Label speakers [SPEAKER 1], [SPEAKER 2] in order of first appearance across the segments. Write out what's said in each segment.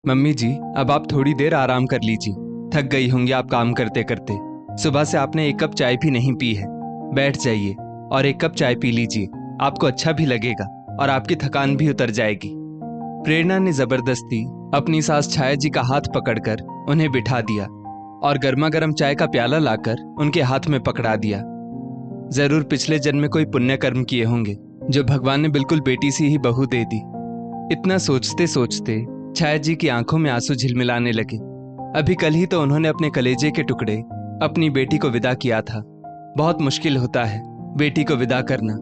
[SPEAKER 1] Mummy जी, अब आप थोड़ी देर आराम कर लीजिए। थक गई होंगी आप काम करते करते। सुबह से आपने एक कप चाय भी नहीं पी है। बैठ जाइए और एक कप चाय पी लीजिए। आपको अच्छा भी लगेगा और आपकी थकान भी उतर जाएगी। प्रेरणा ने जबरदस्ती अपनी सास छाया जी का हाथ पकड़कर उन्हें बिठा दिया और गर्मा गर्म चाय का प्याला लाकर उनके हाथ में पकड़ा दिया। जरूर पिछले जन्म में कोई पुण्य कर्म किए होंगे जो भगवान ने बिल्कुल बेटी सी ही बहू दे दी। इतना सोचते सोचते छाया जी की आंखों में आंसू झिलमिलाने लगे। अभी कल ही तो उन्होंने अपने कलेजे के टुकड़े अपनी बेटी को विदा किया था। बहुत मुश्किल होता है बेटी को विदा करना।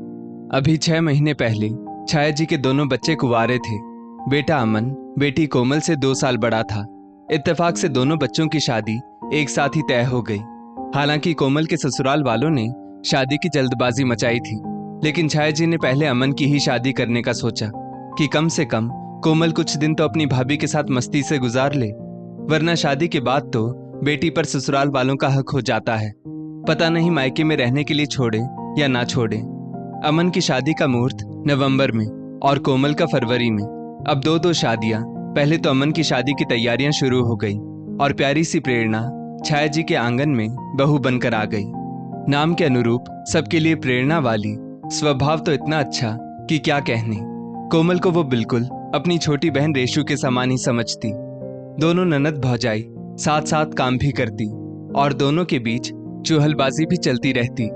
[SPEAKER 1] अभी 6 महीने पहले छाया जी के दोनों बच्चे कुंवारे थे। बेटा अमन बेटी कोमल से 2 साल बड़ा था। इत्तेफाक से दोनों बच्चों की शादी एक साथ ही तय हो गई। हालांकि कोमल के ससुराल वालों ने शादी की जल्दबाजी मचाई थी, लेकिन छाया जी ने पहले अमन की ही शादी करने का सोचा कि कम से कम कोमल कुछ दिन तो अपनी भाभी के साथ मस्ती से गुजार ले, वरना शादी के बाद तो बेटी पर ससुराल वालों का हक हो जाता है। पता नहीं मायके में रहने के लिए छोड़े या ना छोड़े। अमन की शादी का मुहूर्त नवंबर में और कोमल का फरवरी में। अब दो शादियां। पहले तो अमन की शादी की तैयारियां शुरू हो गई और प्यारी सी प्रेरणा छाया जी के आंगन में बहू बनकर आ गई। नाम के अनुरूप सबके लिए प्रेरणा वाली, स्वभाव तो इतना अच्छा कि क्या कहने। कोमल को वो बिल्कुल अपनी छोटी बहन रेशु के समान ही समझती। दोनों ननद भौजाई साथ साथ काम भी करती और दोनों के बीच चुहलबाजी भी चलती रहती।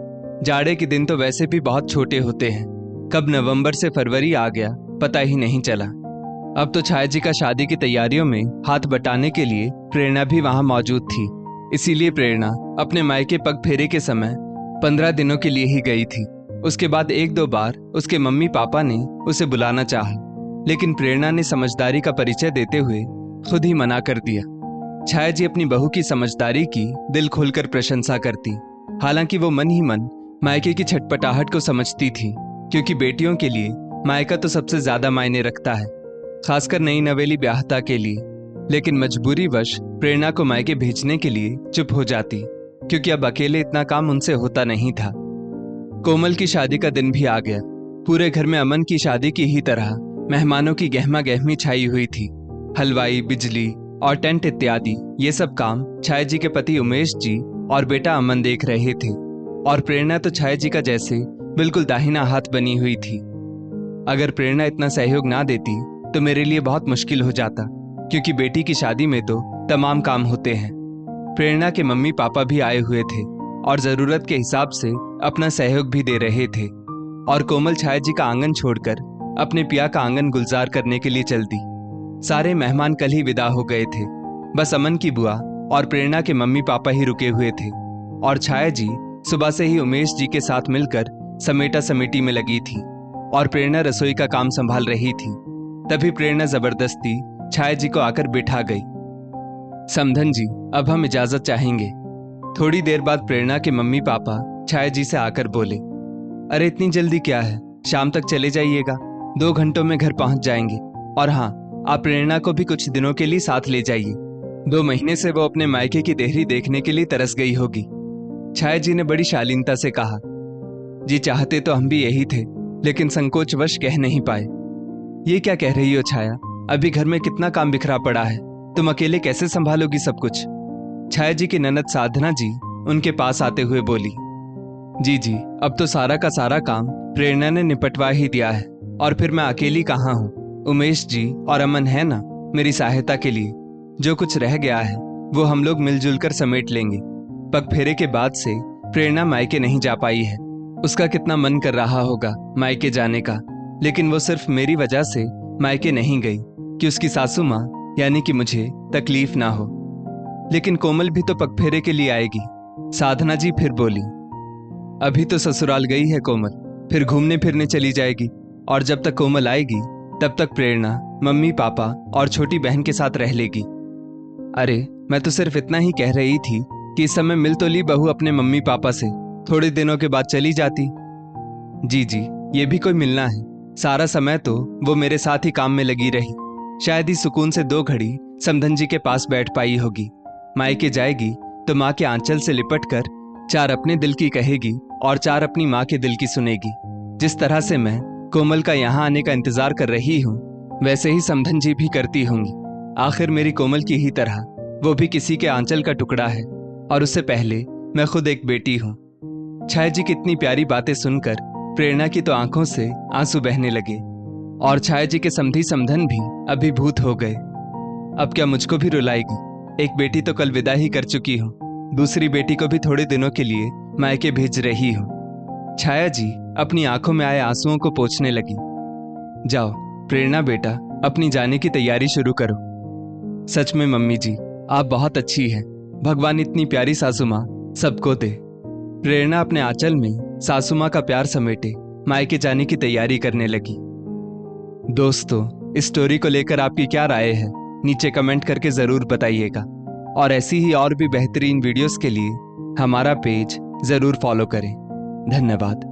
[SPEAKER 1] जाड़े के दिन तो वैसे भी बहुत छोटे होते हैं। कब नवंबर से फरवरी आ गया पता ही नहीं चला। अब तो छाया जी का शादी की तैयारियों में हाथ बटाने के लिए प्रेरणा भी वहां मौजूद थी। इसीलिए प्रेरणा अपने मायके पग फेरे के समय 15 दिनों के लिए ही गई थी। उसके बाद 1-2 बार उसके मम्मी पापा ने उसे बुलाना चाहा, लेकिन प्रेरणा ने समझदारी का परिचय देते हुए खुद ही मना कर दिया। छाया जी अपनी बहू की समझदारी की दिल खोलकर प्रशंसा करती। हालांकि वो मन ही मन मायके की छटपटाहट को समझती थी, क्योंकि बेटियों के लिए मायका तो सबसे ज्यादा मायने रखता है, खासकर नई नवेली ब्याहता के लिए। लेकिन मजबूरी वश प्रेरणा को मायके भेजने के लिए चुप हो जाती, क्योंकि अब अकेले इतना काम उनसे होता नहीं था। कोमल की शादी का दिन भी आ गया। पूरे घर में अमन की शादी की ही तरह मेहमानों की गहमा गहमी छाई हुई थी। हलवाई, बिजली और टेंट इत्यादि ये सब काम छाया जी के पति उमेश जी और बेटा अमन देख रहे थे। और प्रेरणा तो छाया जी का जैसे बिल्कुल दाहिना हाथ बनी हुई थी। अगर प्रेरणा इतना सहयोग ना देती तो मेरे लिए बहुत मुश्किल हो जाता, क्योंकि बेटी की शादी में तो तमाम काम होते हैं। प्रेरणा के मम्मी पापा भी आए हुए थे और जरूरत के हिसाब से अपना सहयोग भी दे रहे थे। और कोमल छाया जी का आंगन छोड़कर अपने पिया का आंगन गुलजार करने के लिए चल दी। सारे मेहमान कल ही विदा हो गए थे। बस अमन की बुआ और प्रेरणा के मम्मी पापा ही रुके हुए थे। और छाया जी सुबह से ही उमेश जी के साथ मिलकर समेटा समेटी में लगी थी और प्रेरणा रसोई का काम संभाल रही थी। तभी प्रेरणा जबरदस्ती छाया जी को आकर बिठा गई। समधन जी, अब हम इजाजत चाहेंगे। थोड़ी देर बाद प्रेरणा के मम्मी पापा छाया जी से आकर बोले, अरे इतनी जल्दी क्या है, शाम तक चले जाइएगा, 2 घंटों में घर पहुंच जाएंगे। और हाँ, आप प्रेरणा को भी कुछ दिनों के लिए साथ ले जाइए। 2 महीने से वो अपने मायके की देहरी देखने के लिए तरस गई होगी। छाया जी ने बड़ी शालीनता से कहा, जी चाहते तो हम भी यही थे, लेकिन संकोचवश कह नहीं पाए। ये क्या कह रही हो छाया, अभी घर में कितना काम बिखरा पड़ा है, तुम अकेले कैसे संभालोगी सब कुछ। छाया जी की ननद साधना जी उनके पास आते हुए बोली, जी अब तो सारा का सारा काम प्रेरणा ने निपटवा ही दिया है, और फिर मैं अकेली कहाँ हूँ। उमेश जी और अमन है ना मेरी सहायता के लिए। जो कुछ रह गया है वो हम लोग मिलजुल कर समेट लेंगे। पग फेरे के बाद से प्रेरणा मायके नहीं जा पाई है। उसका कितना मन कर रहा होगा मायके जाने का, लेकिन वो सिर्फ मेरी वजह से मायके नहीं गई कि उसकी सासू माँ यानी कि मुझे तकलीफ ना हो। लेकिन कोमल भी तो पग फेरे के लिए आएगी। साधना जी फिर बोली, अभी तो ससुराल गई है कोमल, फिर घूमने फिरने चली जाएगी, और जब तक कोमल आएगी तब तक प्रेरणा मम्मी पापा और छोटी बहन के साथ रह लेगी। अरे मैं तो सिर्फ इतना ही कह रही थी कि इस समय मिल तो ली बहू अपने मम्मी पापा से, थोड़े दिनों के बाद चली जाती। जी ये भी कोई मिलना है, सारा समय तो वो मेरे साथ ही काम में लगी रही। शायद ही सुकून से 2 घड़ी समधन जी के पास बैठ पाई होगी। मायके जाएगी तो माँ के आंचल से लिपट कर 4 अपने दिल की कहेगी और 4 अपनी माँ के दिल की सुनेगी। जिस तरह से मैं कोमल का यहाँ आने का इंतजार कर रही हूँ, वैसे ही समधन जी भी करती होंगी। आखिर मेरी कोमल की ही तरह वो भी किसी के आंचल का टुकड़ा है, और उससे पहले मैं खुद एक बेटी हूँ। छाया जी की इतनी प्यारी बातें सुनकर प्रेरणा की तो आंखों से आंसू बहने लगे और छाया जी के समधी समधन भी अभिभूत हो गए। अब क्या मुझको भी रुलाएगी? एक बेटी तो कल विदा ही कर चुकी हूँ, दूसरी बेटी को भी थोड़े दिनों के लिए मायके भेज रही हूँ। छाया जी अपनी आंखों में आए आंसुओं को पोंछने लगी। जाओ प्रेरणा बेटा, अपनी जाने की तैयारी शुरू करो। सच में मम्मी जी, आप बहुत अच्छी हैं। भगवान इतनी प्यारी सासू माँ सबको दे। प्रेरणा अपने आंचल में सासू माँ का प्यार समेटे मायके जाने की तैयारी करने लगी। दोस्तों, इस स्टोरी को लेकर आपकी क्या राय है, नीचे कमेंट करके जरूर बताइएगा। और ऐसी ही और भी बेहतरीन वीडियोस के लिए हमारा पेज जरूर फॉलो करें। धन्यवाद।